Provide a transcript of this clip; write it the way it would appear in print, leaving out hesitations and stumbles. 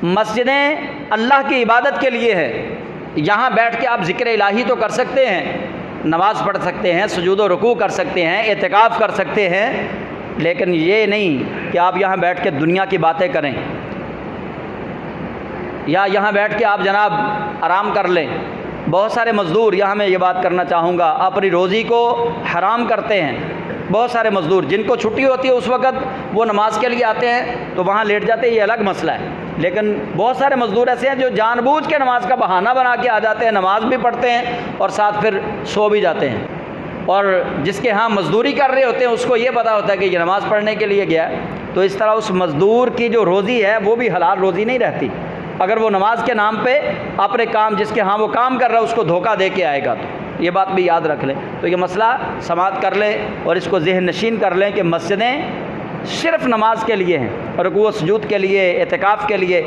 मस्जिदें अल्लाह की इबादत के लिए है। यहाँ बैठ के आप ज़िक्र इलाही तो कर सकते हैं, नमाज़ पढ़ सकते हैं, सुजूद और रुकू कर सकते हैं, एतिकाफ़ कर सकते हैं, लेकिन ये नहीं कि आप यहाँ बैठ के दुनिया की बातें करें या यहाँ बैठ के आप जनाब आराम कर लें। बहुत सारे मज़दूर, यहाँ मैं ये बात करना चाहूँगा, अपनी रोज़ी को हराम करते हैं। बहुत सारे मज़दूर जिनको छुट्टी होती है उस वक़्त वो नमाज के लिए आते हैं तो वहाँ लेट जाते हैं, ये अलग मसला है। लेकिन बहुत सारे मज़दूर ऐसे हैं जो जानबूझ के नमाज का बहाना बना के आ जाते हैं, नमाज भी पढ़ते हैं और साथ फिर सो भी जाते हैं। और जिसके यहाँ मज़दूरी कर रहे होते हैं उसको ये पता होता है कि ये नमाज़ पढ़ने के लिए गया है, तो इस तरह उस मज़दूर की जो रोज़ी है वो भी हलाल रोज़ी नहीं रहती। अगर वो नमाज के नाम पे अपने काम, जिसके यहाँ वो काम कर रहा है, उसको धोखा दे के आएगा, तो ये बात भी याद रख लें। तो ये मसला समाअत कर लें और इसको ज़हन नशीन कर लें कि मस्जिदें सिर्फ़ नमाज के लिए हैं, रुकू व सुजूद के लिए, एतिकाफ़ के लिए।